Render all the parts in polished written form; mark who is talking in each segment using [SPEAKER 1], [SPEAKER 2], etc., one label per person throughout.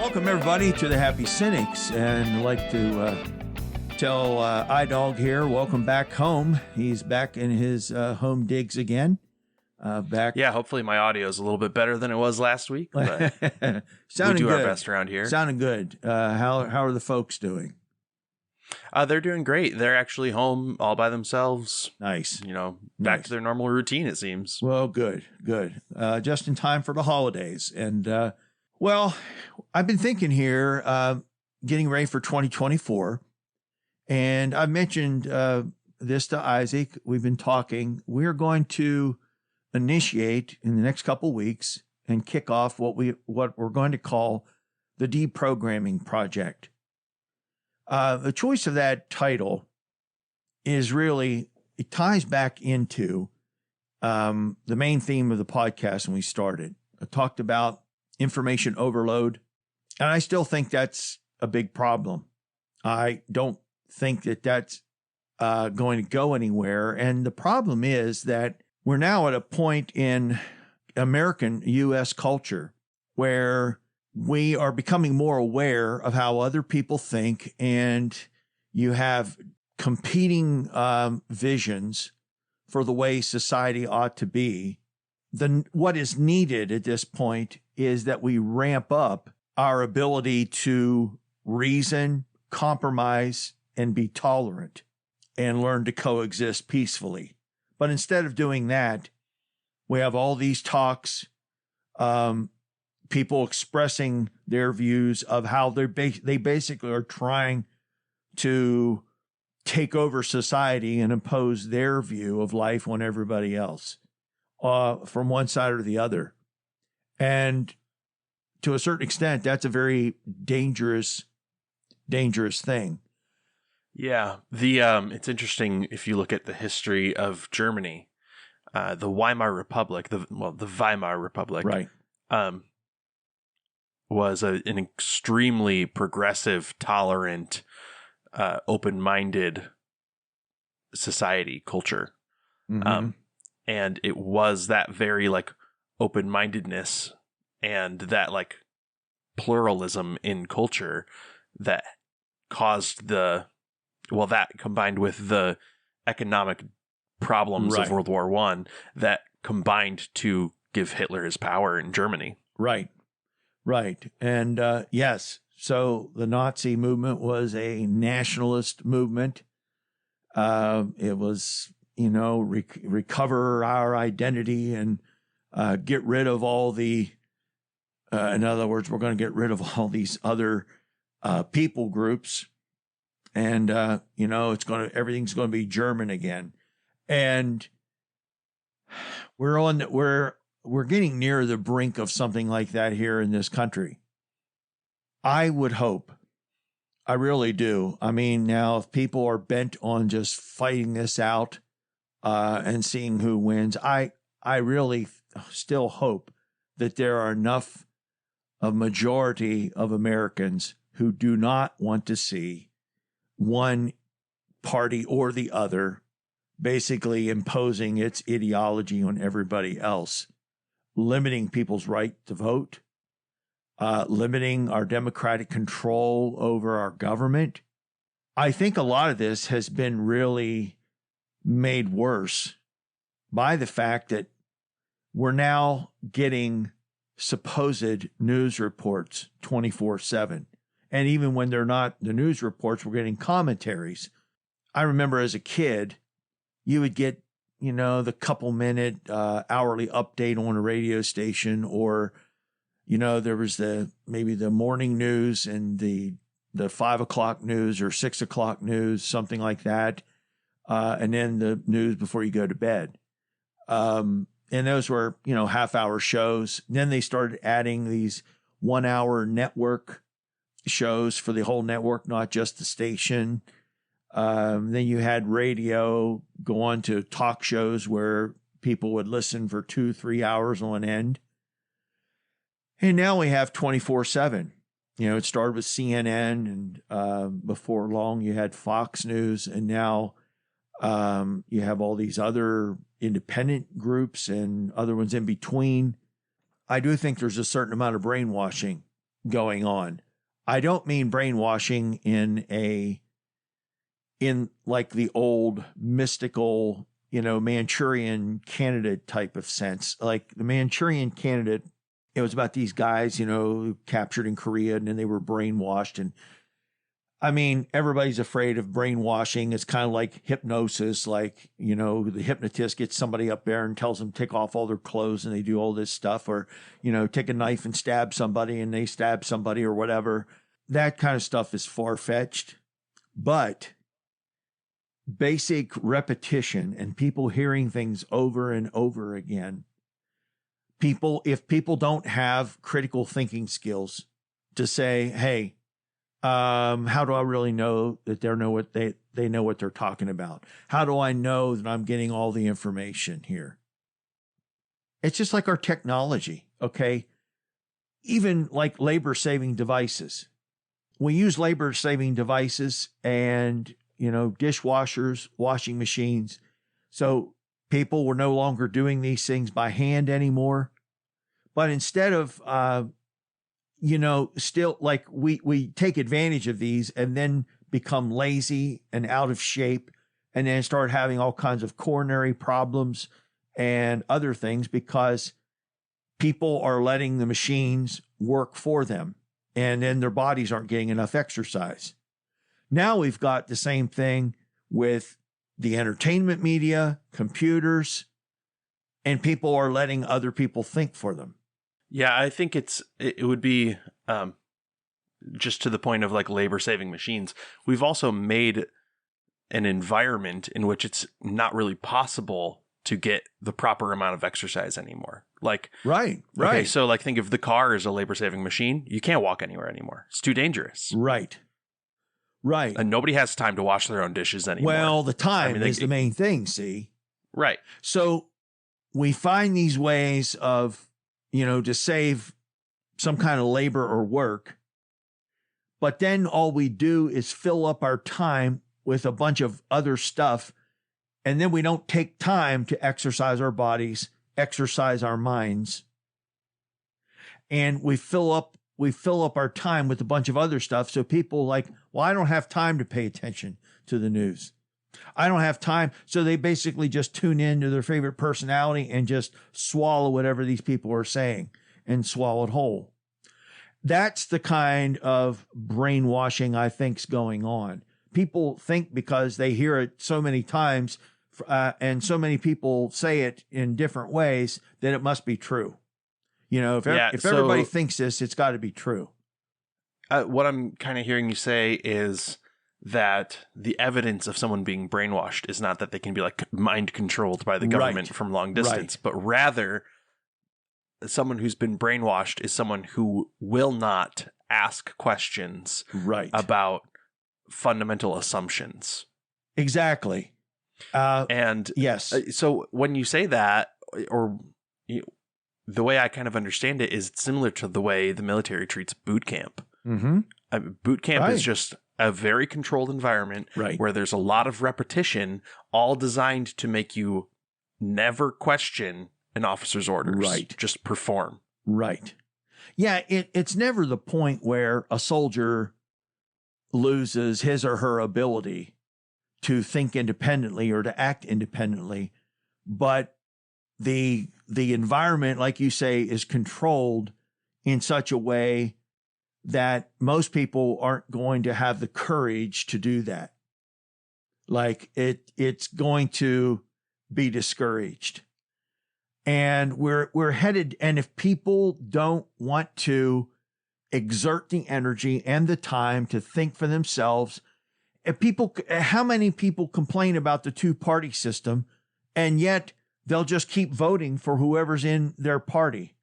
[SPEAKER 1] Welcome, everybody, to the Happy Cynics. And I'd like to tell iDog here, welcome back home. He's back in his home digs again.
[SPEAKER 2] Yeah, hopefully my audio is a little bit better than it was last week. But we do our best around here.
[SPEAKER 1] Sounding good. How are the folks doing?
[SPEAKER 2] They're doing great. They're actually home all by themselves.
[SPEAKER 1] Nice.
[SPEAKER 2] Back to their normal routine, it seems.
[SPEAKER 1] Well, good. Just in time for the holidays. And, well, I've been thinking here, getting ready for 2024. And I mentioned this to Isaac. We've been talking. We're going to initiate in the next couple of weeks and kick off what we're going to call the Deprogramming Project. The choice of that title is really, it ties back into the main theme of the podcast when we started. I talked about information overload, and I still think that's a big problem. I don't think that that's going to go anywhere. And the problem is that we're now at a point in American U.S. culture where we are becoming more aware of how other people think, and you have competing visions for the way society ought to be. What is needed at this point is that we ramp up our ability to reason, compromise, and be tolerant, and learn to coexist peacefully. But instead of doing that, we have all these talks, people expressing their views of how they basically are trying to take over society and impose their view of life on everybody else, from one side or the other. And to a certain extent, that's a very dangerous thing.
[SPEAKER 2] Yeah, it's interesting if you look at the history of Germany, the Weimar Republic, the Weimar Republic,
[SPEAKER 1] right,
[SPEAKER 2] was an extremely progressive, tolerant, open-minded society culture, and it was that very open-mindedness and that pluralism in culture that caused that combined with the economic problems of World War I that combined to give Hitler his power in Germany.
[SPEAKER 1] Right. And yes, so the Nazi movement was a nationalist movement. It was, recover our identity and get rid of all the, in other words, we're going to get rid of all these other people groups. And, everything's going to be German again. And we're getting near the brink of something like that here in this country. I would hope, I really do. I mean, now if people are bent on just fighting this out and seeing who wins, I really still hope that there are enough of majority of Americans who do not want to see one party or the other basically imposing its ideology on everybody else, limiting people's right to vote, limiting our democratic control over our government. I think a lot of this has been really made worse by the fact that we're now getting supposed news reports 24/7. And even when they're not the news reports, we're getting commentaries. I remember as a kid, you would get, the couple-minute hourly update on a radio station, or, there was maybe the morning news and the 5 o'clock news or 6 o'clock news, something like that, and then the news before you go to bed. And those were, half-hour shows. Then they started adding these 1-hour network shows for the whole network, not just the station. Then you had radio go on to talk shows where people would listen for 2-3 hours on end. And now we have 24/7. It started with CNN, and before long you had Fox News, and now you have all these other independent groups and other ones in between. I do think there's a certain amount of brainwashing going on. I don't mean brainwashing in like the old mystical, Manchurian Candidate type of sense. Like the Manchurian Candidate, it was about these guys, captured in Korea, and then they were brainwashed. And I mean, everybody's afraid of brainwashing. It's kind of like hypnosis. Like, the hypnotist gets somebody up there and tells them to take off all their clothes and they do all this stuff, or, take a knife and stab somebody and they stab somebody or whatever. That kind of stuff is far-fetched. But basic repetition and people hearing things over and over again, if people don't have critical thinking skills to say, hey, how do I really know that they know what they're talking about? How do I know that I'm getting all the information here? It's just like our technology, okay? Even like labor-saving devices. We use labor-saving devices and, dishwashers, washing machines. So people were no longer doing these things by hand anymore. But instead of, still like we take advantage of these and then become lazy and out of shape and then start having all kinds of coronary problems and other things because people are letting the machines work for them and then their bodies aren't getting enough exercise. Now we've got the same thing with the entertainment media, computers, and people are letting other people think for them.
[SPEAKER 2] Yeah, I think it would be just to the point of like labor-saving machines. We've also made an environment in which it's not really possible to get the proper amount of exercise anymore. Like,
[SPEAKER 1] right.
[SPEAKER 2] Okay, so like think of the car as a labor-saving machine. You can't walk anywhere anymore. It's too dangerous.
[SPEAKER 1] Right.
[SPEAKER 2] And nobody has time to wash their own dishes anymore.
[SPEAKER 1] Well, the time is the main thing, see?
[SPEAKER 2] Right.
[SPEAKER 1] So we find these ways of, to save some kind of labor or work. But then all we do is fill up our time with a bunch of other stuff. And then we don't take time to exercise our bodies, exercise our minds. And we fill up our time with a bunch of other stuff. So people like, well, I don't have time to pay attention to the news. I don't have time. So they basically just tune in to their favorite personality and just swallow whatever these people are saying and swallow it whole. That's the kind of brainwashing I think's going on. People think because they hear it so many times and so many people say it in different ways that it must be true. If everybody thinks this, it's got to be true.
[SPEAKER 2] What I'm kind of hearing you say is that the evidence of someone being brainwashed is not that they can be like mind controlled by the government from long distance, but rather someone who's been brainwashed is someone who will not ask questions about fundamental assumptions.
[SPEAKER 1] Exactly.
[SPEAKER 2] And
[SPEAKER 1] yes.
[SPEAKER 2] So when you say that, the way I kind of understand it is similar to the way the military treats boot camp.
[SPEAKER 1] Mm-hmm.
[SPEAKER 2] Boot camp is just a very controlled environment where there's a lot of repetition, all designed to make you never question an officer's orders. Just perform.
[SPEAKER 1] Right. Yeah, it's never the point where a soldier loses his or her ability to think independently or to act independently, but the environment, like you say, is controlled in such a way that most people aren't going to have the courage to do that. Like it's going to be discouraged. And we're headed, and if people don't want to exert the energy and the time to think for themselves, how many people complain about the two-party system, and yet they'll just keep voting for whoever's in their party.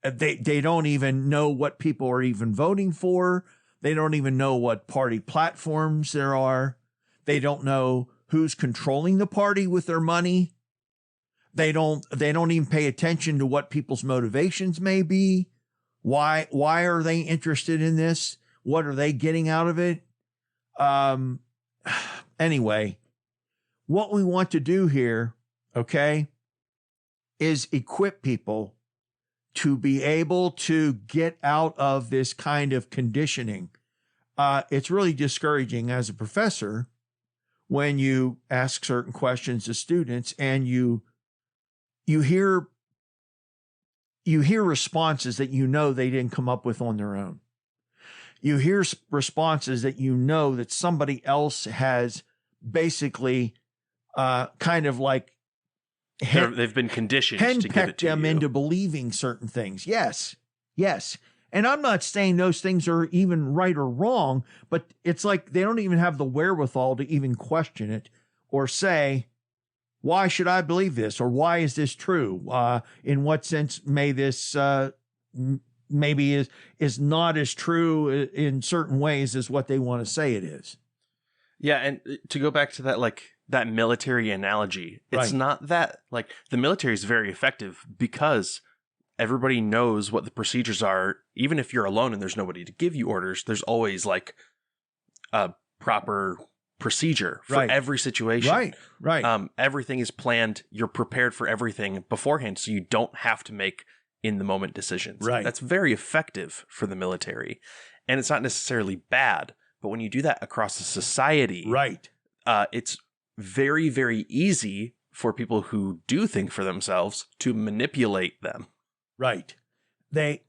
[SPEAKER 1] They don't even know what people are even voting for. They don't even know what party platforms there are. They don't know who's controlling the party with their money. They don't even pay attention to what people's motivations may be. Why are they interested in this? What are they getting out of it? Anyway, what we want to do here, okay, is equip people to be able to get out of this kind of conditioning. It's really discouraging as a professor when you ask certain questions to students and you hear responses that they didn't come up with on their own. You hear responses that that somebody else has basically kind of like
[SPEAKER 2] they've been conditioned to give it to
[SPEAKER 1] them
[SPEAKER 2] you.
[SPEAKER 1] into believing certain things. Yes. And I'm not saying those things are even right or wrong, but it's like they don't even have the wherewithal to even question it or say, why should I believe this? Or why is this true? In what sense may this maybe is not as true in certain ways as what they want to say it is?
[SPEAKER 2] Yeah, and to go back to that, like that military analogy, it's not that like the military is very effective because everybody knows what the procedures are. Even if you're alone and there's nobody to give you orders, there's always like a proper procedure for every situation. Right. Everything is planned. You're prepared for everything beforehand, so you don't have to make in the moment decisions.
[SPEAKER 1] Right.
[SPEAKER 2] That's very effective for the military, and it's not necessarily bad. But when you do that across a society, it's very, very easy for people who do think for themselves to manipulate them.
[SPEAKER 1] Right. They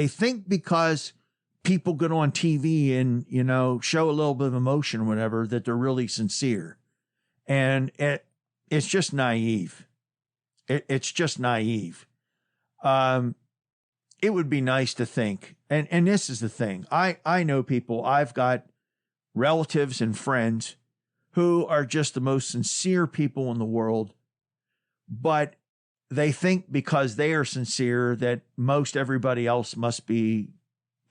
[SPEAKER 1] think because people get on TV and, show a little bit of emotion or whatever, that they're really sincere. And it's just naive. It's just naive. It would be nice to think, and this is the thing. I know people, I've got relatives and friends who are just the most sincere people in the world, but they think because they are sincere that most everybody else must be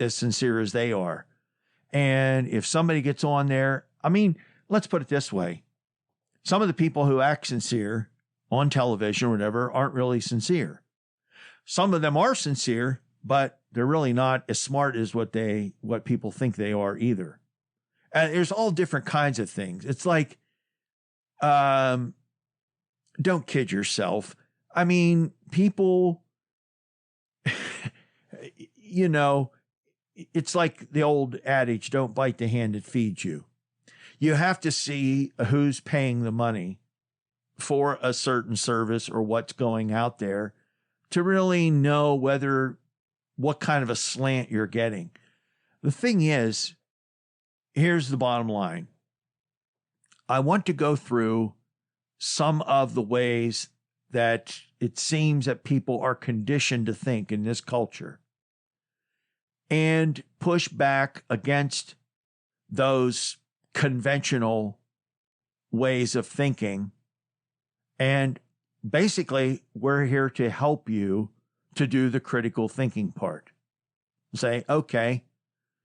[SPEAKER 1] as sincere as they are. And if somebody gets on there, I mean, let's put it this way. Some of the people who act sincere on television or whatever aren't really sincere. Some of them are sincere, but they're really not as smart as what people think they are either. And there's all different kinds of things. It's like, don't kid yourself. I mean, people, it's like the old adage, don't bite the hand that feeds you. You have to see who's paying the money for a certain service or what's going out there to really know what kind of a slant you're getting. The thing is, here's the bottom line. I want to go through some of the ways that it seems that people are conditioned to think in this culture and push back against those conventional ways of thinking. And basically, we're here to help you to do the critical thinking part. Say, okay,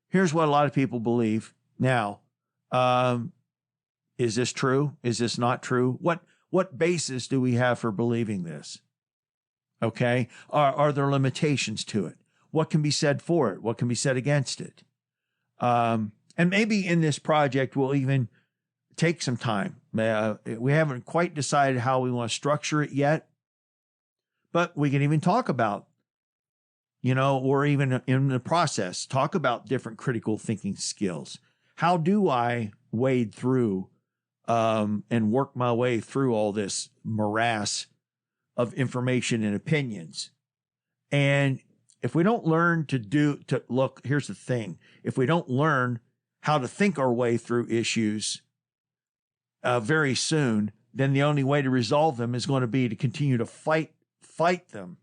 [SPEAKER 1] here's what a lot of people believe. Now, is this true? Is this not true? What basis do we have for believing this? Okay. Are there limitations to it? What can be said for it? What can be said against it? And maybe in this project, we'll even take some time. We haven't quite decided how we want to structure it yet, but we can even talk about, or even in the process, talk about different critical thinking skills. How do I wade through and work my way through all this morass of information and opinions? And if we don't learn look, here's the thing. If we don't learn how to think our way through issues very soon, then the only way to resolve them is going to be to continue to fight through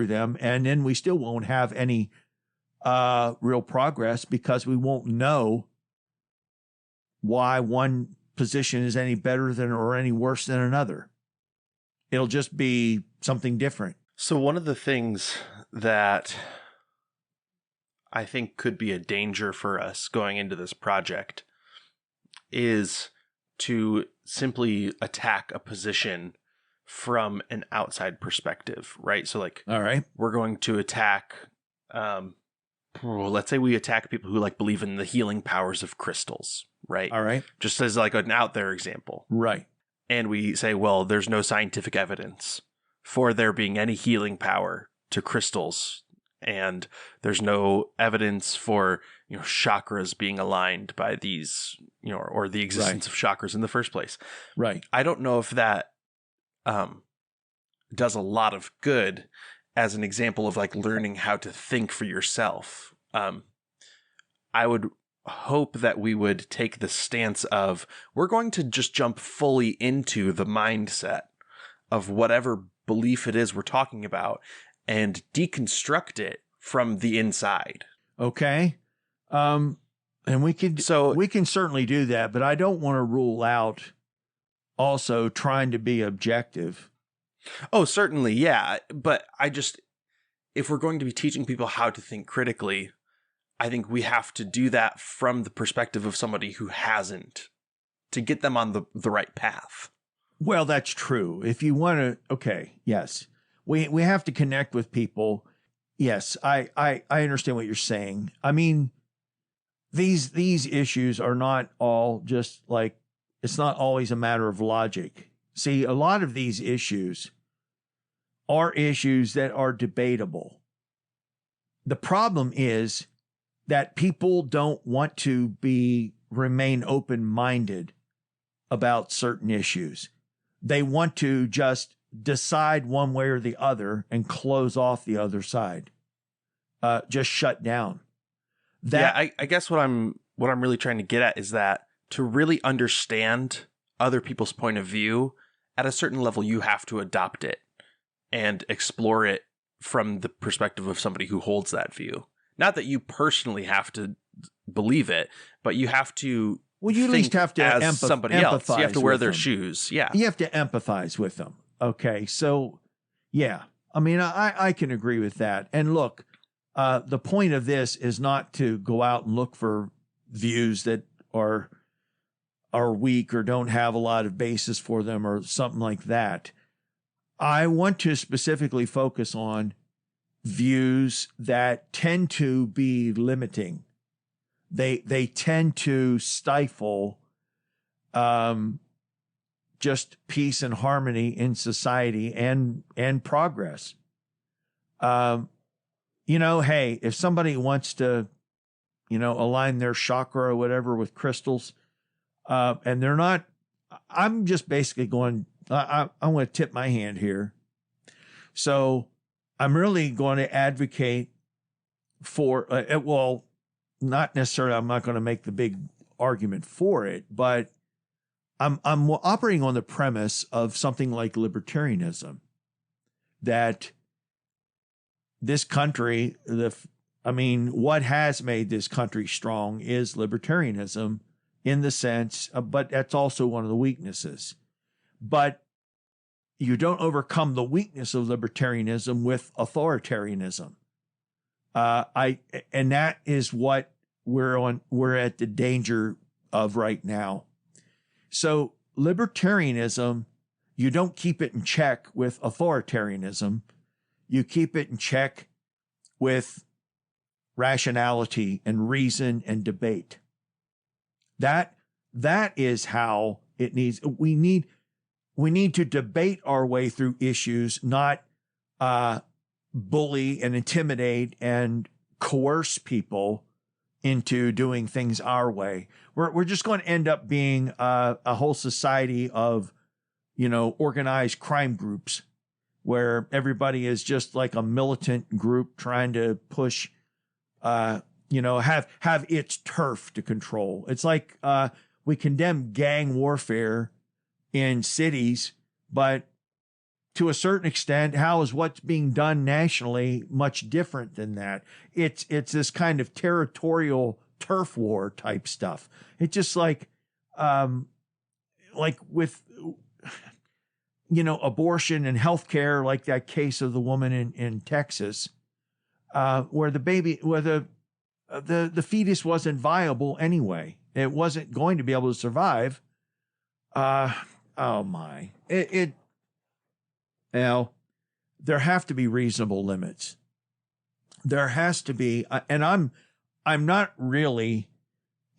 [SPEAKER 1] them. And then we still won't have any real progress because we won't know why one position is any better than or any worse than another. It'll just be something different.
[SPEAKER 2] So one of the things that I think could be a danger for us going into this project is to simply attack a position from an outside perspective, right? So like,
[SPEAKER 1] all right,
[SPEAKER 2] we're going to attack, let's say we attack people who like believe in the healing powers of crystals, right?
[SPEAKER 1] All right.
[SPEAKER 2] Just as like an out there example.
[SPEAKER 1] Right.
[SPEAKER 2] And we say, well, there's no scientific evidence for there being any healing power to crystals, and there's no evidence for chakras being aligned by these, or the existence of chakras in the first place.
[SPEAKER 1] Right.
[SPEAKER 2] I don't know if that does a lot of good as an example of like learning how to think for yourself. I would hope that we would take the stance of we're going to just jump fully into the mindset of whatever belief it is we're talking about and deconstruct it from the inside.
[SPEAKER 1] Okay. And we can certainly do that, but I don't want to rule out also trying to be objective.
[SPEAKER 2] Oh, certainly. Yeah. But if we're going to be teaching people how to think critically, I think we have to do that from the perspective of somebody who hasn't, to get them on the right path.
[SPEAKER 1] Well, that's true. If you want to, okay, yes. We have to connect with people. Yes, I understand what you're saying. I mean, these issues are not all just like, it's not always a matter of logic. See, a lot of these issues are issues that are debatable. The problem is that people don't want to remain open-minded about certain issues. They want to just decide one way or the other and close off the other side. Just shut down.
[SPEAKER 2] I guess what I'm really trying to get at is that to really understand other people's point of view, at a certain level, you have to adopt it and explore it from the perspective of somebody who holds that view. Not that you personally have to believe it, but you have to. Well, you at least have to somebody else. You have to wear their shoes. Yeah,
[SPEAKER 1] you have to empathize with them. Okay, so yeah, I mean, I can agree with that. And look, the point of this is not to go out and look for views that are weak or don't have a lot of basis for them or something like that. I want to specifically focus on views that tend to be limiting. They tend to stifle just peace and harmony in society and progress. Hey, if somebody wants to, align their chakra or whatever with crystals, and they're not, I'm just basically going, I want to tip my hand here. So I'm really going to advocate for, not necessarily, I'm not going to make the big argument for it, but I'm operating on the premise of something like libertarianism, that this country, what has made this country strong is libertarianism in the sense, but that's also one of the weaknesses. But you don't overcome the weakness of libertarianism with authoritarianism. And that is what we're at the danger of right now. So libertarianism, you don't keep it in check with authoritarianism. You keep it in check with rationality and reason and debate. That is how it needs. We need to debate our way through issues, not bully and intimidate and coerce people into doing things our way. We're just going to end up being a whole society of, organized crime groups where everybody is just like a militant group trying to push, have its turf to control. It's like we condemn gang warfare in cities, but to a certain extent, how is what's being done nationally much different than that? It's this kind of territorial turf war type stuff. It's just like with, abortion and healthcare, like that case of the woman in Texas, where the fetus wasn't viable anyway. It wasn't going to be able to survive. Oh my, there have to be reasonable limits. There has to be, and I'm not really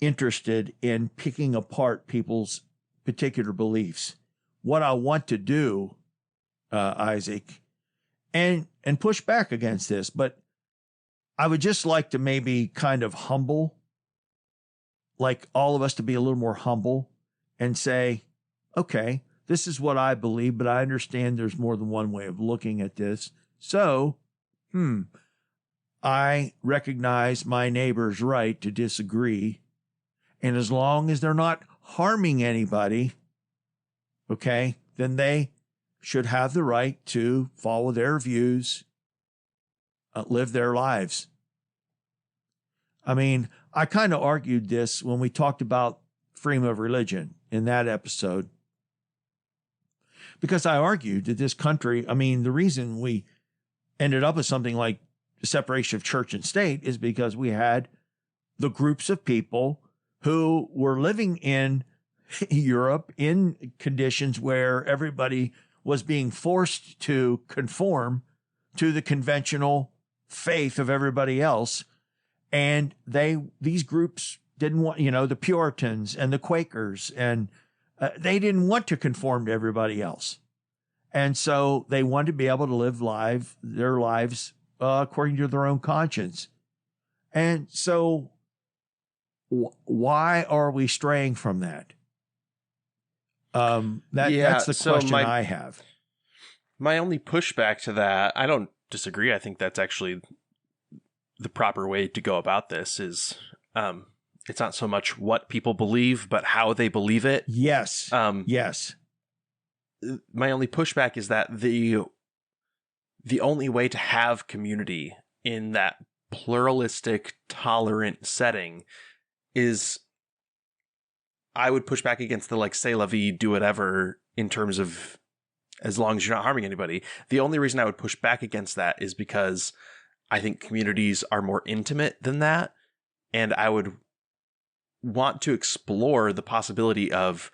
[SPEAKER 1] interested in picking apart people's particular beliefs. What I want to do, Isaac, and push back against this. But I would just like to maybe kind of humble, like all of us to be a little more humble and say, okay, this is what I believe, but I understand there's more than one way of looking at this. So, I recognize my neighbor's right to disagree. And as long as they're not harming anybody, okay, then they should have the right to follow their views, live their lives. I mean, I kind of argued this when we talked about freedom of religion in that episode, because I argued that this country, I mean, the reason we ended up with something like the separation of church and state is because we had the groups of people who were living in Europe in conditions where everybody was being forced to conform to the conventional faith of everybody else. And these groups didn't want, the Puritans and the Quakers, and they didn't want to conform to everybody else. And so they wanted to be able to live their lives according to their own conscience. And so why are we straying from that? That's the question I have.
[SPEAKER 2] My only pushback to that, I don't disagree. I think that's actually the proper way to go about this is it's not so much what people believe, but how they believe it.
[SPEAKER 1] Yes. Yes.
[SPEAKER 2] My only pushback is that the only way to have community in that pluralistic, tolerant setting is, I would push back against the say la vie, do whatever, in terms of as long as you're not harming anybody. The only reason I would push back against that is because I think communities are more intimate than that. And I would want to explore the possibility of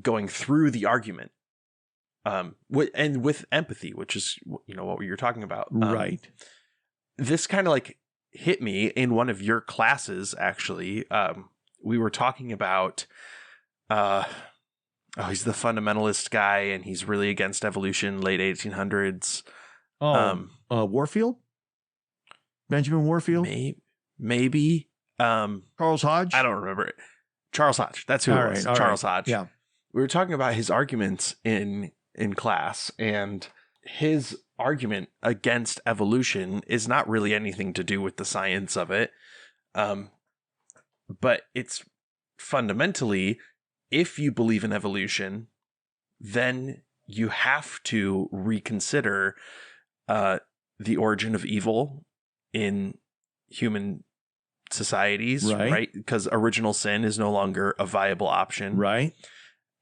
[SPEAKER 2] going through the argument and with empathy, which is, what you're talking about.
[SPEAKER 1] Right.
[SPEAKER 2] This kind of hit me in one of your classes, actually. We were talking about, he's the fundamentalist guy and he's really against evolution, late 1800s.
[SPEAKER 1] Warfield? Benjamin Warfield?
[SPEAKER 2] Maybe.
[SPEAKER 1] Charles Hodge?
[SPEAKER 2] I don't remember it. Charles Hodge. That's who it was. Charles Hodge.
[SPEAKER 1] Yeah.
[SPEAKER 2] We were talking about his arguments in class, and his argument against evolution is not really anything to do with the science of it. But it's fundamentally, if you believe in evolution, then you have to reconsider the origin of evil in human societies, right? Because original sin is no longer a viable option.
[SPEAKER 1] Right.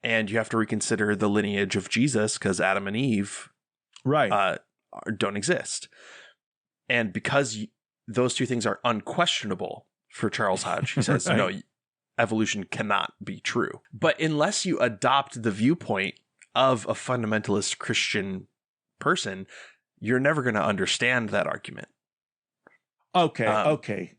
[SPEAKER 2] And you have to reconsider the lineage of Jesus because Adam and Eve don't exist. And because those two things are unquestionable for Charles Hodge, he says, no, evolution cannot be true. But unless you adopt the viewpoint of a fundamentalist Christian person, you're never going to understand that argument.
[SPEAKER 1] Okay.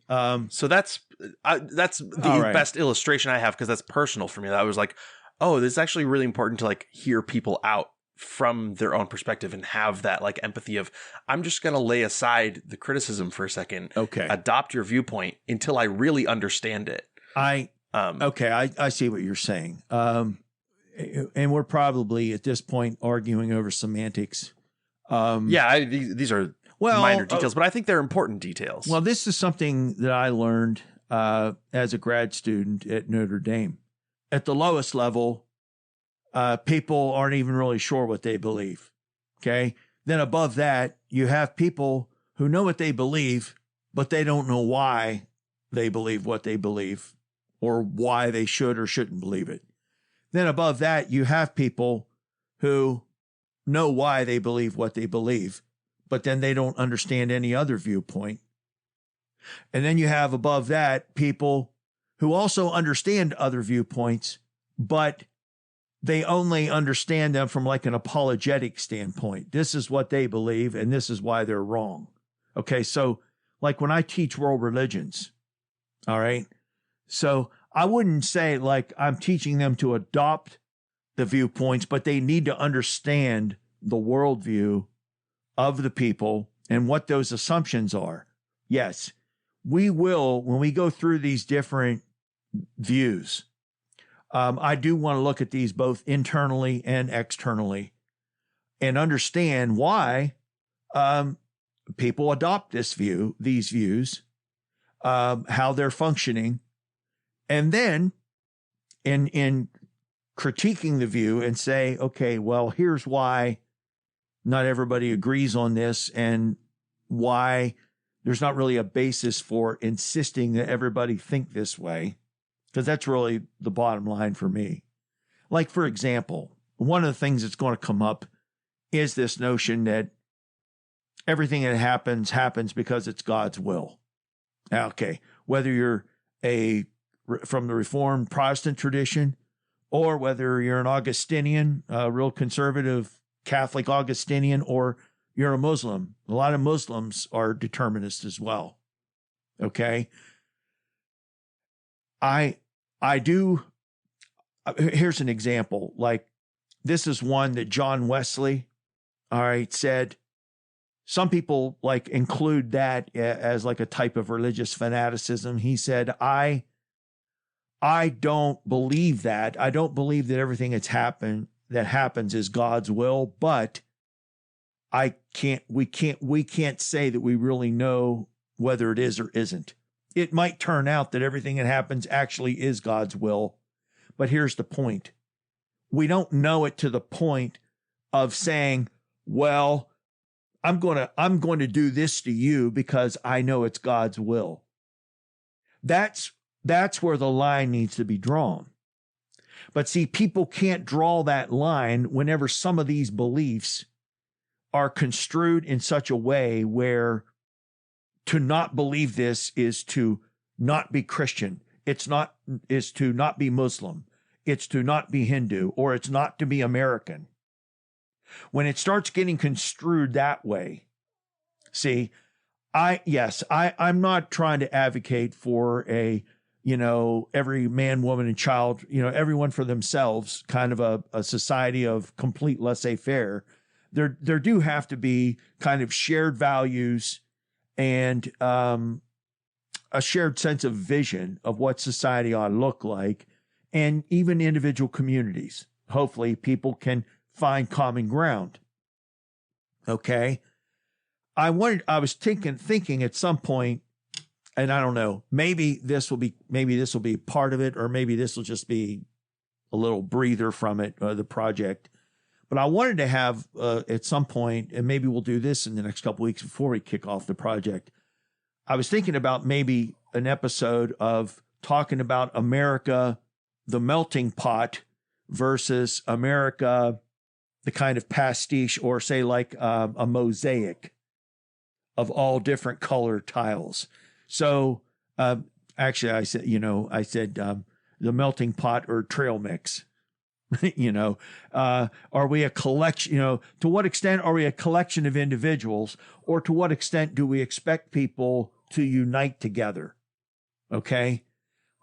[SPEAKER 2] So that's the best illustration I have, because that's personal for me. That was this is actually really important to hear people out from their own perspective and have that empathy of, I'm just going to lay aside the criticism for a second.
[SPEAKER 1] Okay.
[SPEAKER 2] Adopt your viewpoint until I really understand it.
[SPEAKER 1] I see what you're saying. And we're probably at this point arguing over semantics.
[SPEAKER 2] These are minor details, but I think they're important details.
[SPEAKER 1] Well, this is something that I learned as a grad student at Notre Dame. At the lowest level, people aren't even really sure what they believe. Okay. Then above that, you have people who know what they believe, but they don't know why they believe what they believe or why they should or shouldn't believe it. Then above that, you have people who know why they believe what they believe, but then they don't understand any other viewpoint. And then you have above that people who also understand other viewpoints, but they only understand them from an apologetic standpoint. This is what they believe, and this is why they're wrong. Okay, so when I teach world religions, all right, so I wouldn't say I'm teaching them to adopt the viewpoints, but they need to understand the worldview of the people and what those assumptions are. Yes, we will, when we go through these different views, I do want to look at these both internally and externally and understand why people adopt these views, how they're functioning, and then in critiquing the view and say, okay, well, here's why not everybody agrees on this and why there's not really a basis for insisting that everybody think this way, because that's really the bottom line for me. Like, for example, one of the things that's going to come up is this notion that everything that happens because it's God's will. Okay, whether you're from the Reformed Protestant tradition or whether you're an Augustinian, a real conservative Catholic Augustinian, or you're a Muslim. A lot of Muslims are determinists as well. Okay. Here's an example. Like, this is one that John Wesley, said. Some people like include that as like a type of religious fanaticism. He said, I don't believe that. I don't believe that everything that happens is God's will, but we can't say that we really know whether it is or isn't. It might turn out that everything that happens actually is God's will. But here's the point. We don't know it to the point of saying, well, I'm going to do this to you because I know it's God's will. That's where the line needs to be drawn. But see, people can't draw that line whenever some of these beliefs are construed in such a way where to not believe this is to not be Christian. Is to not be Muslim. It's to not be Hindu, or it's not to be American. When it starts getting construed that way, see, I'm not trying to advocate for every man, woman, and child, everyone for themselves, kind of a society of complete laissez-faire. There do have to be kind of shared values and a shared sense of vision of what society ought to look like, and even individual communities. Hopefully people can find common ground. Okay. I was thinking at some point, and I don't know, maybe this will be part of it, or maybe this will just be a little breather from it, the project. But I wanted to have at some point, and maybe we'll do this in the next couple of weeks before we kick off the project. I was thinking about maybe an episode of talking about America, the melting pot, versus America, the kind of pastiche, or say like a mosaic of all different color tiles. So actually I said the melting pot or trail mix. Are we a collection, to what extent are we a collection of individuals, or to what extent do we expect people to unite together? Okay.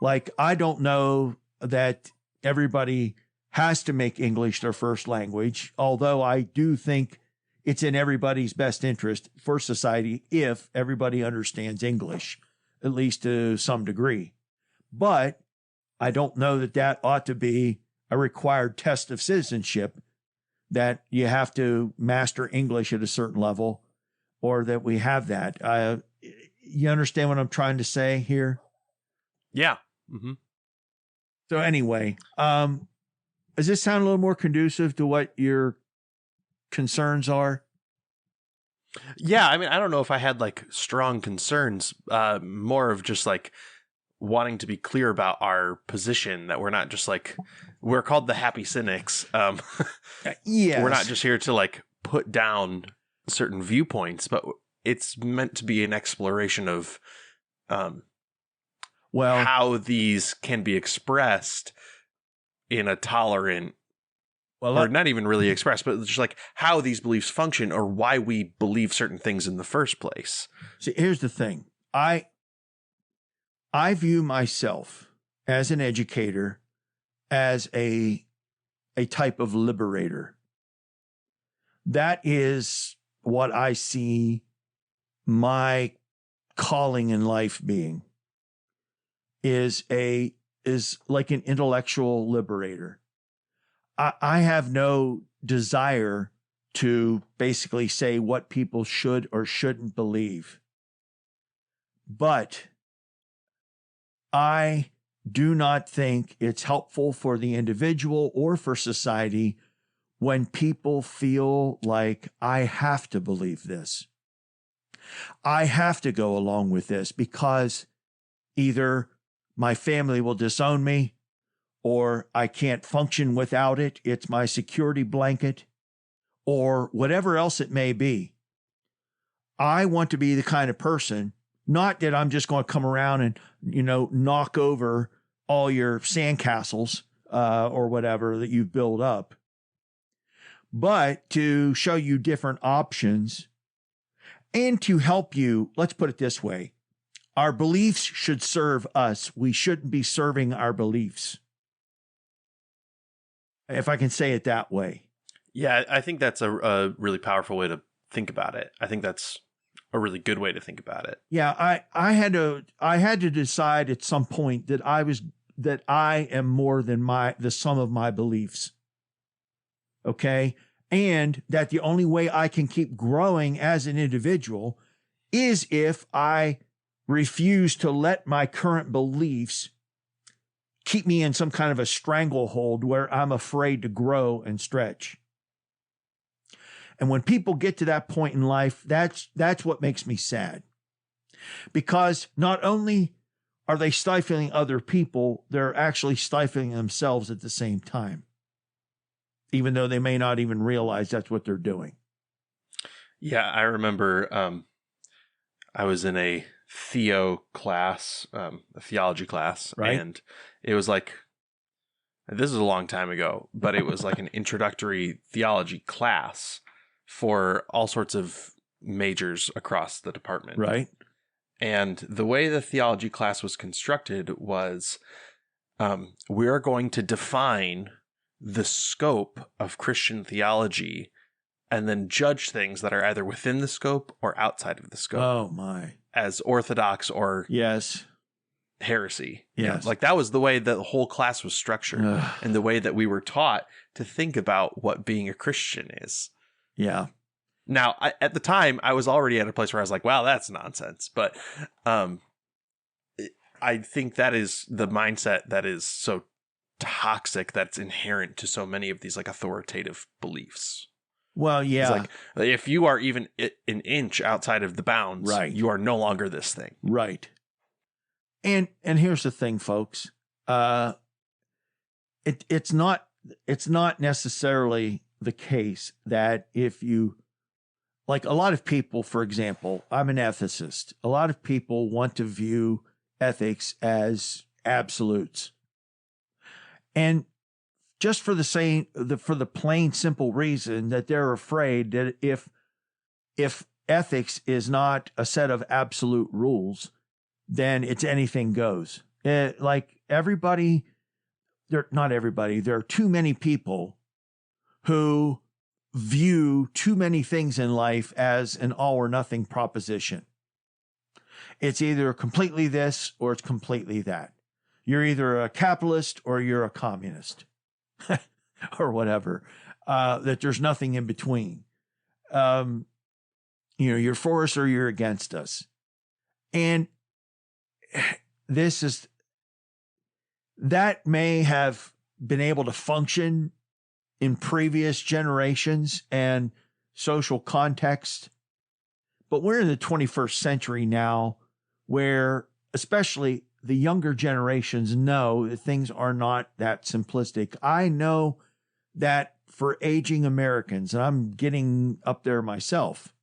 [SPEAKER 1] Like, I don't know that everybody has to make English their first language, although I do think it's in everybody's best interest for society if everybody understands English, at least to some degree. But I don't know that ought to be a required test of citizenship, that you have to master English at a certain level, or that we have that. You understand what I'm trying to say here?
[SPEAKER 2] Yeah. Mm-hmm.
[SPEAKER 1] So anyway, does this sound a little more conducive to what your concerns are?
[SPEAKER 2] Yeah. I mean, I don't know if I had like strong concerns, more of just like wanting to be clear about our position, that we're not just like, we're called the Happy Cynics.
[SPEAKER 1] Yes.
[SPEAKER 2] We're not just here to like put down certain viewpoints, but it's meant to be an exploration of how these can be expressed in a tolerant, or not even really expressed, but just like how these beliefs function, or why we believe certain things in the first place.
[SPEAKER 1] See, here's the thing. I view myself as an educator as a type of liberator. that is what I see my calling in life being, is like an intellectual liberator. I have no desire to basically say what people should or shouldn't believe. But I do not think it's helpful for the individual or for society when people feel like I have to believe this. I have to go along with this because either my family will disown me or I can't function without it. It's my security blanket or whatever else it may be. I want to be the kind of person, not that I'm just going to come around and, knock over all your sandcastles or whatever that you've built up, but to show you different options and to help you. Let's put it this way. Our beliefs should serve us. We shouldn't be serving our beliefs, if I can say it that way.
[SPEAKER 2] Yeah, I think that's a really powerful way to think about it. I think that's a really good way to think about it.
[SPEAKER 1] Yeah, I had to decide at some point that I am more than the sum of my beliefs. Okay? And that the only way I can keep growing as an individual is if I refuse to let my current beliefs keep me in some kind of a stranglehold where I'm afraid to grow and stretch. And when people get to that point in life, that's what makes me sad. Because not only are they stifling other people, they're actually stifling themselves at the same time, even though they may not even realize that's what they're doing.
[SPEAKER 2] Yeah, I remember I was in a class, a theology class,
[SPEAKER 1] right?
[SPEAKER 2] And it was like, this is a long time ago, but it was like an introductory theology class for all sorts of majors across the department.
[SPEAKER 1] Right.
[SPEAKER 2] And the way the theology class was constructed was we are going to define the scope of Christian theology and then judge things that are either within the scope or outside of the scope.
[SPEAKER 1] Oh, my.
[SPEAKER 2] As orthodox or
[SPEAKER 1] yes,
[SPEAKER 2] heresy.
[SPEAKER 1] Yes.
[SPEAKER 2] Like that was the way that the whole class was structured and the way that we were taught to think about what being a Christian is.
[SPEAKER 1] Yeah.
[SPEAKER 2] Now, at the time, I was already at a place where I was like, wow, that's nonsense. But I think that is the mindset that is so toxic that's inherent to so many of these like authoritative beliefs.
[SPEAKER 1] Well, yeah.
[SPEAKER 2] It's like if you are even an inch outside of the bounds,
[SPEAKER 1] right,
[SPEAKER 2] you are no longer this thing.
[SPEAKER 1] Right. And here's the thing, folks. It's not necessarily the case that if you, like a lot of people, for example, I'm an ethicist. A lot of people want to view ethics as absolutes. And just for the plain simple reason that they're afraid that if ethics is not a set of absolute rules, then it's anything goes. Like everybody, not everybody, there are too many people who view too many things in life as an all or nothing proposition. It's either completely this or it's completely that. You're either a capitalist or you're a communist or whatever, that there's nothing in between. You're for us or you're against us. And that may have been able to function in previous generations and social context, but we're in the 21st century now where especially the younger generations know that things are not that simplistic. I know that for aging Americans, and I'm getting up there myself,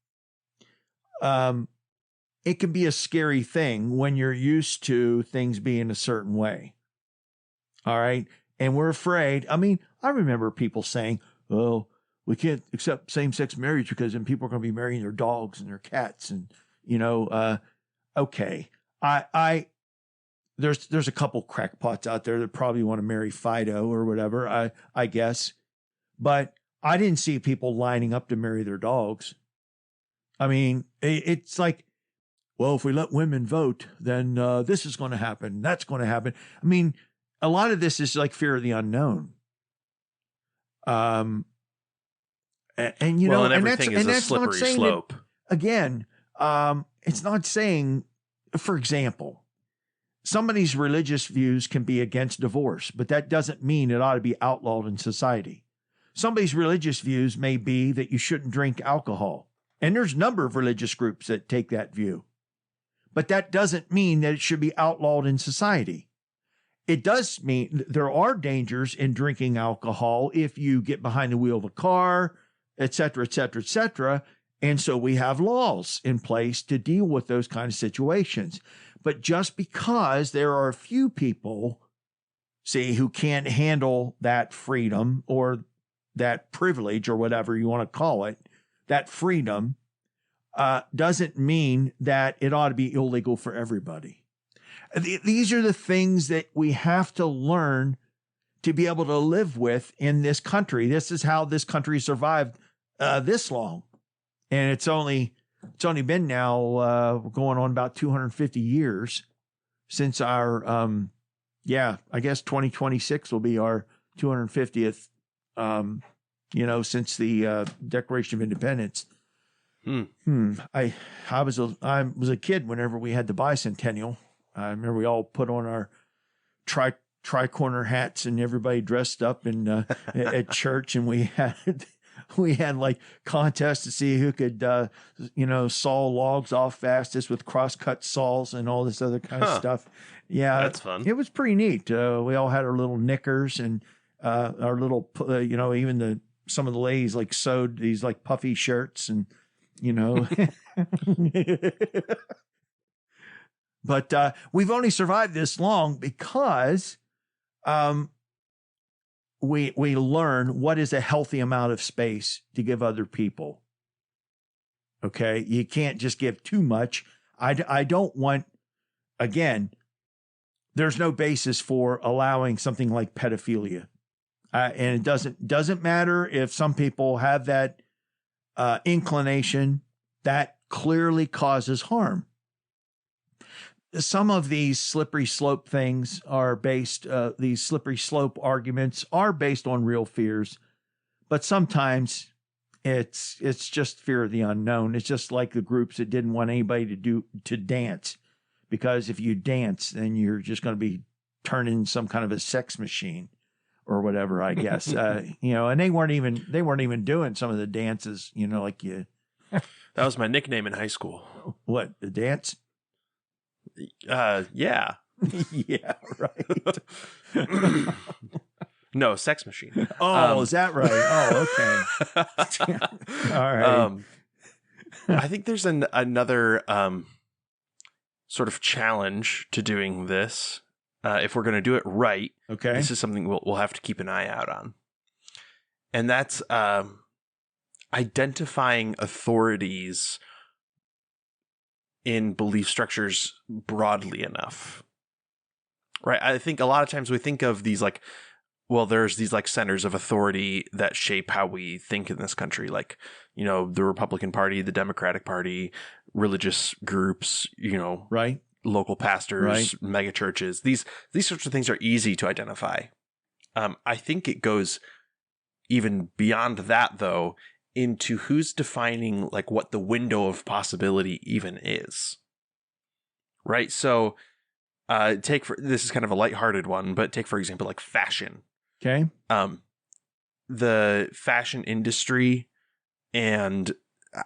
[SPEAKER 1] it can be a scary thing when you're used to things being a certain way. All right. And we're afraid. I mean, I remember people saying, oh, we can't accept same-sex marriage because then people are going to be marrying their dogs and their cats. And, okay. There's a couple crackpots out there that probably want to marry Fido or whatever, I guess. But I didn't see people lining up to marry their dogs. I mean, it's like, well, if we let women vote, then this is going to happen. That's going to happen. I mean, a lot of this is like fear of the unknown. And you know,
[SPEAKER 2] and everything is a slippery slope.
[SPEAKER 1] Again, it's not saying, for example, somebody's religious views can be against divorce, but that doesn't mean it ought to be outlawed in society. Somebody's religious views may be that you shouldn't drink alcohol. And there's a number of religious groups that take that view. But that doesn't mean that it should be outlawed in society. It does mean there are dangers in drinking alcohol if you get behind the wheel of a car, et cetera, et cetera, et cetera. And so we have laws in place to deal with those kind of situations. But just because there are a few people, see, who can't handle that freedom or that privilege or whatever you want to call it, that freedom, doesn't mean that it ought to be illegal for everybody. These are the things that we have to learn to be able to live with in this country. This is how this country survived this long. And it's only been now going on about 250 years since our, I guess 2026 will be our 250th, since the Declaration of Independence. I was a kid whenever we had the bicentennial. I remember we all put on our tri-corner hats and everybody dressed up in at church, and we had like contests to see who could saw logs off fastest with cross-cut saws and all this other kind of stuff. Yeah,
[SPEAKER 2] that's fun.
[SPEAKER 1] It was pretty neat. We all had our little knickers and our little even some of the ladies like sewed these like puffy shirts and But we've only survived this long because we learn what is a healthy amount of space to give other people. Okay, you can't just give too much. I don't want, again, there's no basis for allowing something like pedophilia, and it doesn't matter if some people have that inclination. That clearly causes harm. Some of these slippery slope things are based, these slippery slope arguments are based on real fears, but sometimes it's just fear of the unknown. It's just like the groups that didn't want anybody to dance, because if you dance, then you're just going to be turned into some kind of a sex machine or whatever, I guess. And they weren't even doing some of the dances, like you.
[SPEAKER 2] That was my nickname in high school.
[SPEAKER 1] What, the dance?
[SPEAKER 2] Yeah.
[SPEAKER 1] Yeah, right.
[SPEAKER 2] No, sex machine.
[SPEAKER 1] Oh, is that right? Oh, okay. All right.
[SPEAKER 2] I think there's another sort of challenge to doing this. If we're going to do it right,
[SPEAKER 1] okay,
[SPEAKER 2] this is something we'll have to keep an eye out on. And that's identifying authorities in belief structures broadly enough, right? I think a lot of times we think of these like, well, there's these like centers of authority that shape how we think in this country, like, the Republican Party, the Democratic Party, religious groups,
[SPEAKER 1] right,
[SPEAKER 2] local pastors,
[SPEAKER 1] right,
[SPEAKER 2] mega churches. These sorts of things are easy to identify. I think it goes even beyond that, though, into who's defining like what the window of possibility even is. Right? So this is kind of a lighthearted one, but take, for example, like fashion.
[SPEAKER 1] Okay.
[SPEAKER 2] The fashion industry and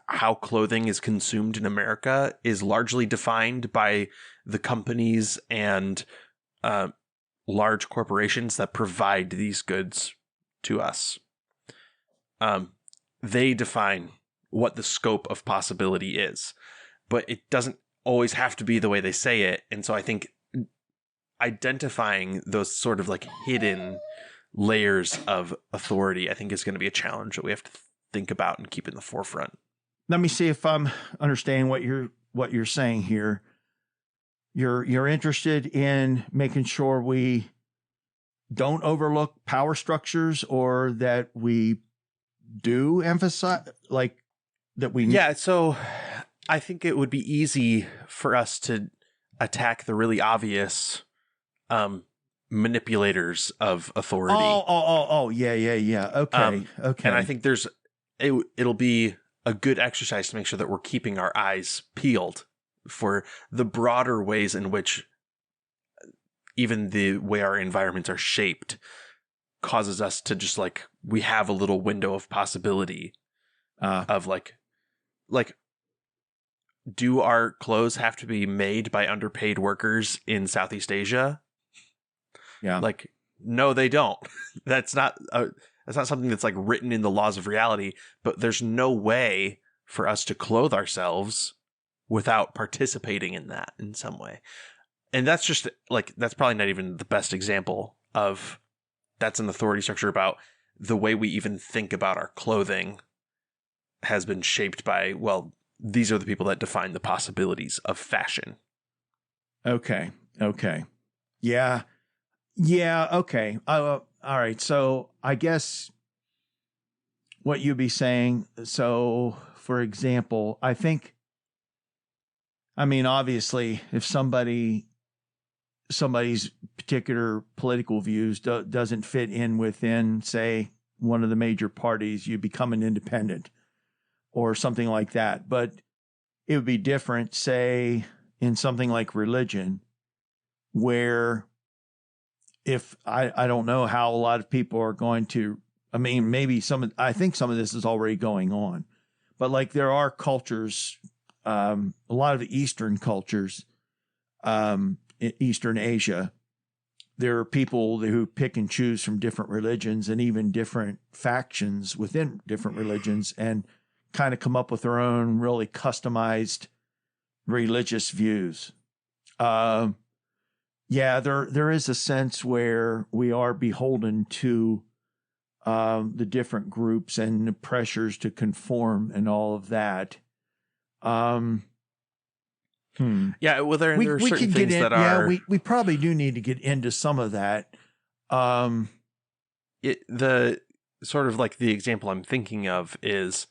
[SPEAKER 2] how clothing is consumed in America is largely defined by the companies and large corporations that provide these goods to us. They define what the scope of possibility is, but it doesn't always have to be the way they say it. And so I think identifying those sort of like hidden layers of authority, I think, is going to be a challenge that we have to think about and keep in the forefront.
[SPEAKER 1] Let me see if I'm understanding what you're saying here. You're interested in making sure we don't overlook power structures, or that we do emphasize, like, that we...
[SPEAKER 2] Yeah, so I think it would be easy for us to attack the really obvious manipulators of authority.
[SPEAKER 1] Yeah. Okay.
[SPEAKER 2] And I think it'll be a good exercise to make sure that we're keeping our eyes peeled for the broader ways in which even the way our environments are shaped causes us to just like, we have a little window of possibility of like, do our clothes have to be made by underpaid workers in Southeast Asia?
[SPEAKER 1] Yeah.
[SPEAKER 2] Like, no, they don't. That's not something that's like written in the laws of reality, but there's no way for us to clothe ourselves without participating in that in some way. And that's just like, that's probably not even the best example of that's an authority structure about the way we even think about our clothing has been shaped by, well, these are the people that define the possibilities of fashion.
[SPEAKER 1] Okay. Yeah. Okay. All right. So I guess what you'd be saying, so for example, obviously if somebody's particular political views doesn't fit in within, say, one of the major parties, you become an independent or something like that. But it would be different, say, in something like religion, where if I don't know how a lot of people are going to, maybe I think some of this is already going on, but like there are cultures, a lot of the Eastern cultures, Eastern Asia, there are people who pick and choose from different religions and even different factions within different religions and kind of come up with their own really customized religious views. There is a sense where we are beholden to the different groups and the pressures to conform and all of that.
[SPEAKER 2] Yeah, well, there are certain things that are...
[SPEAKER 1] Yeah, we probably do need to get into some of that.
[SPEAKER 2] The sort of like the example I'm thinking of is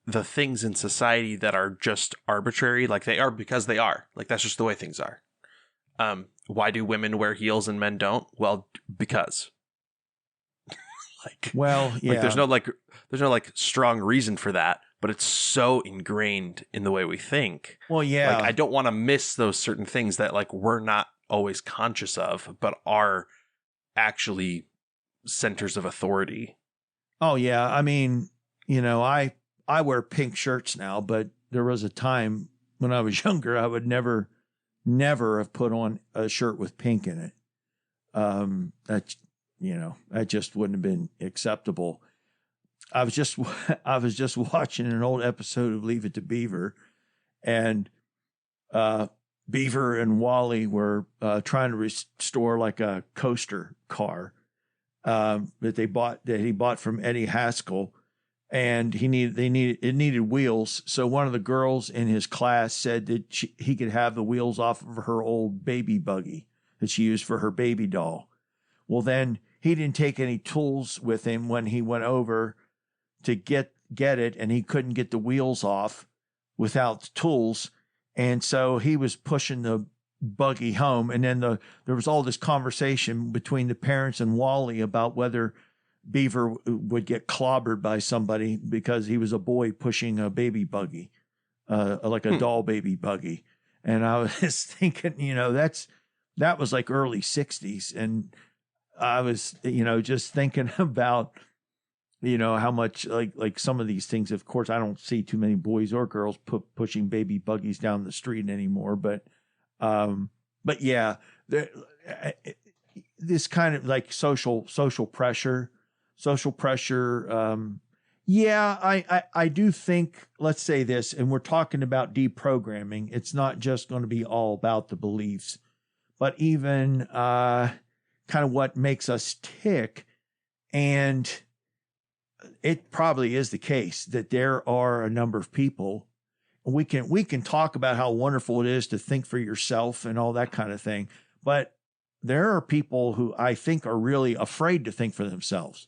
[SPEAKER 2] the things in society that are just arbitrary, like they are because they are. Like, that's just the way things are. Why do women wear heels and men don't? Well, because. There's no strong reason for that, but it's so ingrained in the way we think.
[SPEAKER 1] Well, yeah.
[SPEAKER 2] Like, I don't want to miss those certain things that like we're not always conscious of, but are actually centers of authority.
[SPEAKER 1] Oh yeah. I wear pink shirts now, but there was a time when I was younger, I would never have put on a shirt with pink in it. That just wouldn't have been acceptable. I was just watching an old episode of Leave It to Beaver, and Beaver and Wally were trying to restore like a coaster car that he bought from Eddie Haskell, and it needed wheels. So one of the girls in his class said that he could have the wheels off of her old baby buggy that she used for her baby doll. Well, then he didn't take any tools with him when he went over to get it, and he couldn't get the wheels off without the tools. And so he was pushing the buggy home. And then there was all this conversation between the parents and Wally about whether Beaver would get clobbered by somebody because he was a boy pushing a baby buggy, like a doll baby buggy. And I was thinking, that was like early 60s. And I was, just thinking about, how much like some of these things, of course, I don't see too many boys or girls pushing baby buggies down the street anymore. But yeah, this kind of like social pressure. I do think, let's say this, and we're talking about deprogramming. It's not just going to be all about the beliefs, but even kind of what makes us tick. And it probably is the case that there are a number of people. We can talk about how wonderful it is to think for yourself and all that kind of thing. But there are people who I think are really afraid to think for themselves.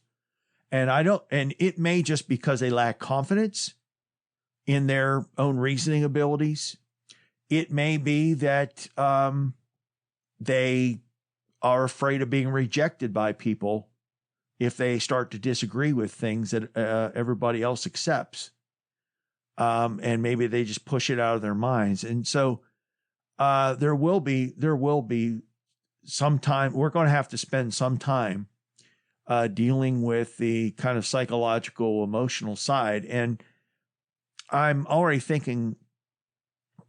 [SPEAKER 1] And it may just because they lack confidence in their own reasoning abilities. It may be that they are afraid of being rejected by people if they start to disagree with things that everybody else accepts. And maybe they just push it out of their minds. And so there will be some time, we're going to have to spend some time dealing with the kind of psychological, emotional side. And I'm already thinking,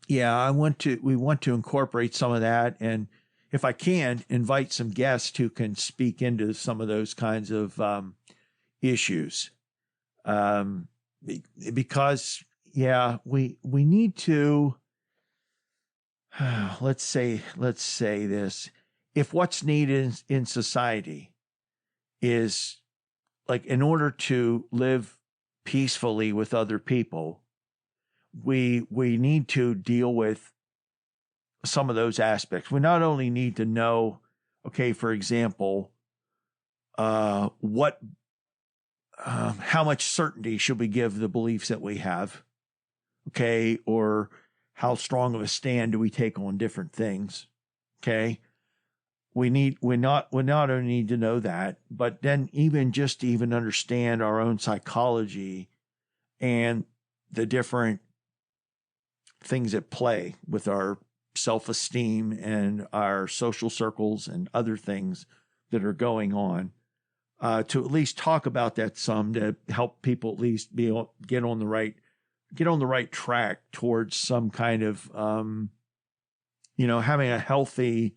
[SPEAKER 1] we want to incorporate some of that. And if I can, invite some guests who can speak into some of those kinds of issues. Because, we need to, let's say this. If what's needed in society is, like, in order to live peacefully with other people, we need to deal with some of those aspects. We not only need to know, okay, for example, how much certainty should we give the beliefs that we have, okay, or how strong of a stand do we take on different things, okay? We not only need to know that, but then even understand our own psychology and the different things at play with our self-esteem and our social circles and other things that are going on, to at least talk about that some, to help people at least get on the right track towards some kind of having a healthy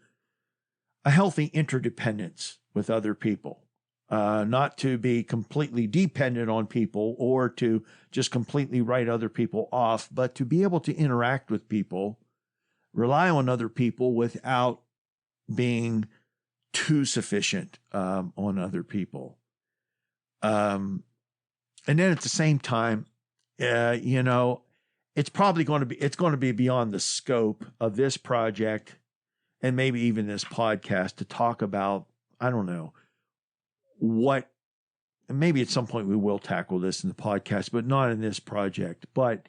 [SPEAKER 1] interdependence with other people, not to be completely dependent on people or to just completely write other people off, but to be able to interact with people, rely on other people without being too sufficient on other people. And then at the same time, it's going to be beyond the scope of this project and maybe even this podcast to talk about, I don't know, maybe at some point we will tackle this in the podcast, but not in this project. But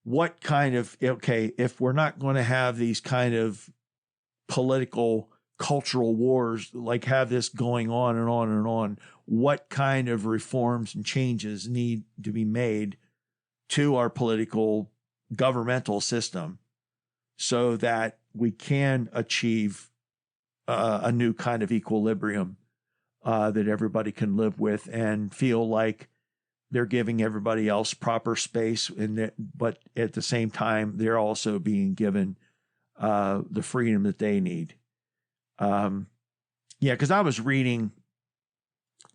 [SPEAKER 1] what kind of, if we're not going to have these kind of political, cultural wars, like have this going on and on and on, what kind of reforms and changes need to be made to our political governmental system so that we can achieve a new kind of equilibrium that everybody can live with and feel like they're giving everybody else proper space, but at the same time, they're also being given the freedom that they need. Because I was reading,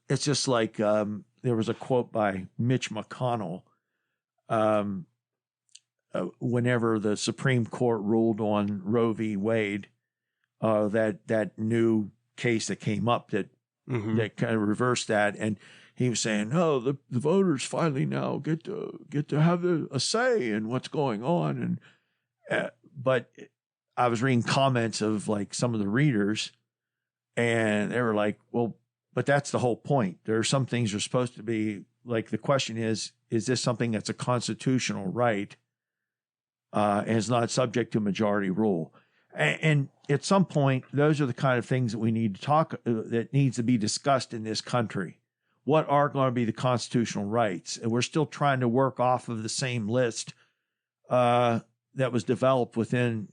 [SPEAKER 1] it's just like there was a quote by Mitch McConnell. Whenever the Supreme Court ruled on Roe v. Wade, that new case that came up that kind of reversed that, and he was saying, "Oh, the voters finally now get to have a say in what's going on." And but I was reading comments of like some of the readers, and they were like, "Well, but that's the whole point. There are some things are supposed to be like, the question is this something that's a constitutional right?" And is not subject to majority rule. And at some point, those are the kind of things that we need to that needs to be discussed in this country. What are going to be the constitutional rights? And we're still trying to work off of the same list that was developed within,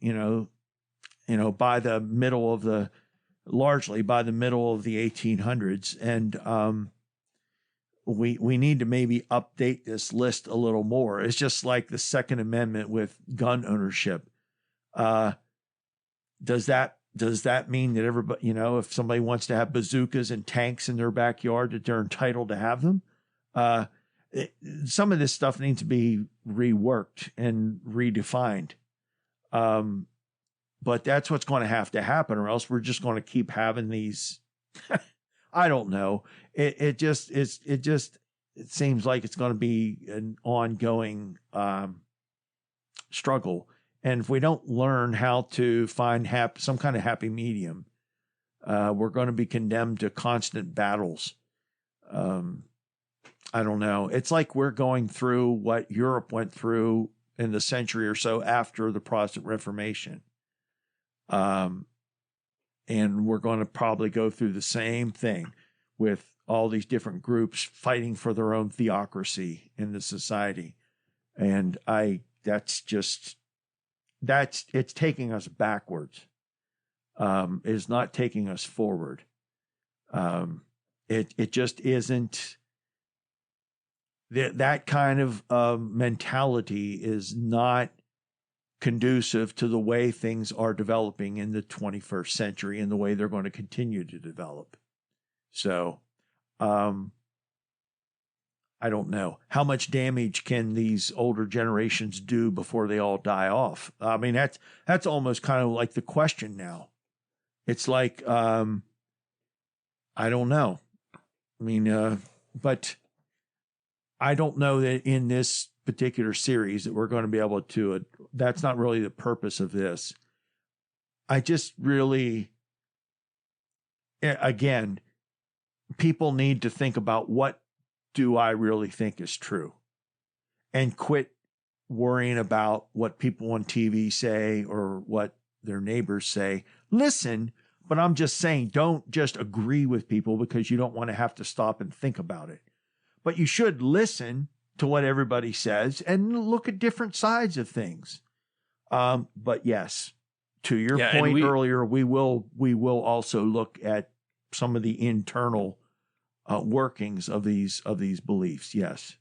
[SPEAKER 1] largely by the middle of the 1800s. And we need to maybe update this list a little more. It's just like the Second Amendment with gun ownership. Does that mean that everybody, if somebody wants to have bazookas and tanks in their backyard, that they're entitled to have them? Some of this stuff needs to be reworked and redefined. But that's what's going to have to happen, or else we're just going to keep having these. I don't know. It seems like it's going to be an ongoing struggle. And if we don't learn how to find some kind of happy medium, we're going to be condemned to constant battles I don't know. It's like we're going through what Europe went through in the century or so after the Protestant Reformation. And we're going to probably go through the same thing with all these different groups fighting for their own theocracy in the society. And it's taking us backwards. It's not taking us forward. It just isn't. That kind of mentality is not conducive to the way things are developing in the 21st century and the way they're going to continue to develop. So, I don't know. How much damage can these older generations do before they all die off? I mean, that's almost kind of like the question now. It's like, I don't know. I mean, but I don't know that in this particular series that we're going to be able to, that's not really the purpose of this. I just really, again, people need to think about what do I really think is true and quit worrying about what people on TV say or what their neighbors say. Listen, but I'm just saying, don't just agree with people because you don't want to have to stop and think about it. But you should listen to what everybody says and look at different sides of things. But yes, to your point earlier, we will also look at some of the internal workings of these beliefs. Yes.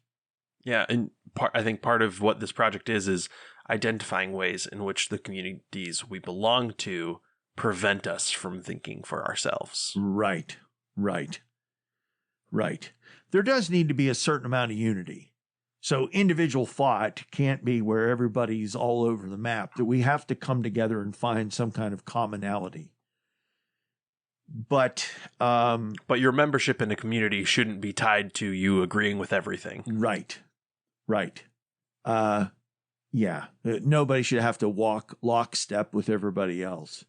[SPEAKER 2] Yeah, and I think part of what this project is identifying ways in which the communities we belong to prevent us from thinking for ourselves.
[SPEAKER 1] Right. There does need to be a certain amount of unity. So individual thought can't be where everybody's all over the map, that we have to come together and find some kind of commonality. But
[SPEAKER 2] your membership in a community shouldn't be tied to you agreeing with everything.
[SPEAKER 1] Right. Yeah. Nobody should have to walk lockstep with everybody else.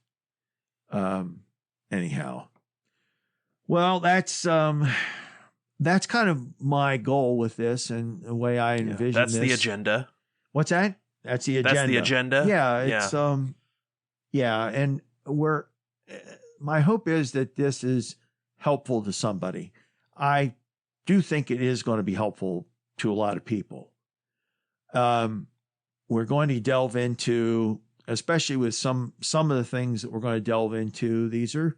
[SPEAKER 1] Anyhow. Well, that's kind of my goal with this and the way I envision
[SPEAKER 2] that's
[SPEAKER 1] this.
[SPEAKER 2] the agenda.
[SPEAKER 1] What's that? That's the agenda.
[SPEAKER 2] That's the agenda.
[SPEAKER 1] Yeah. It's, and my hope is that this is helpful to somebody. I do think it is going to be helpful to a lot of people. We're going to delve into, especially with some of the things that we're going to delve into. These are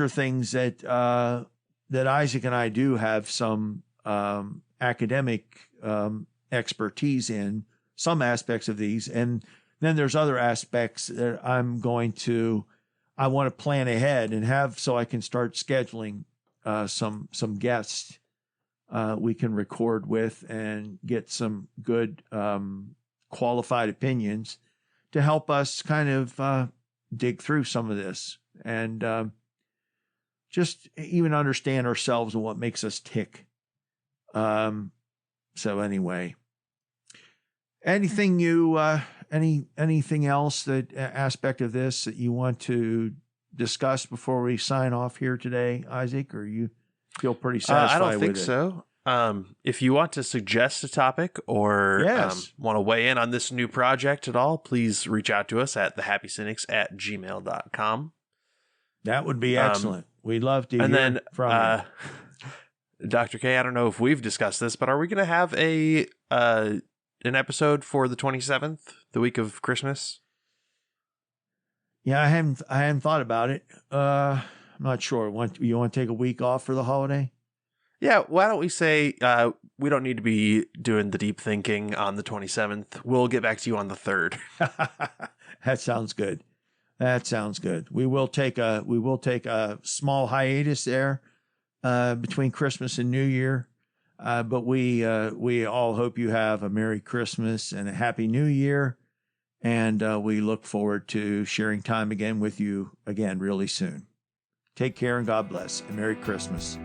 [SPEAKER 1] things that Isaac and I do have some academic expertise in, some aspects of these. And then there's other aspects that I want to plan ahead and have so I can start scheduling some guests we can record with and get some good qualified opinions to help us kind of dig through some of this and just even understand ourselves and what makes us tick. So anyway, anything anything else that aspect of this that you want to discuss before we sign off here today, Isaac, or you feel pretty satisfied with it?
[SPEAKER 2] I don't think so. If you want to suggest a topic or want to weigh in on this new project at all, please reach out to us at thehappycynics@gmail.com. That
[SPEAKER 1] would be excellent. We'd love to hear from
[SPEAKER 2] you. Dr. K, I don't know if we've discussed this, but are we going to have an episode for the 27th, the week of Christmas?
[SPEAKER 1] Yeah, I hadn't thought about it. I'm not sure. You want to take a week off for the holiday?
[SPEAKER 2] Yeah, why don't we say we don't need to be doing the deep thinking on the 27th. We'll get back to you on the 3rd.
[SPEAKER 1] That sounds good. We will take a small hiatus there between Christmas and New Year. But we all hope you have a Merry Christmas and a Happy New Year. And we look forward to sharing time again with you again really soon. Take care and God bless. And Merry Christmas.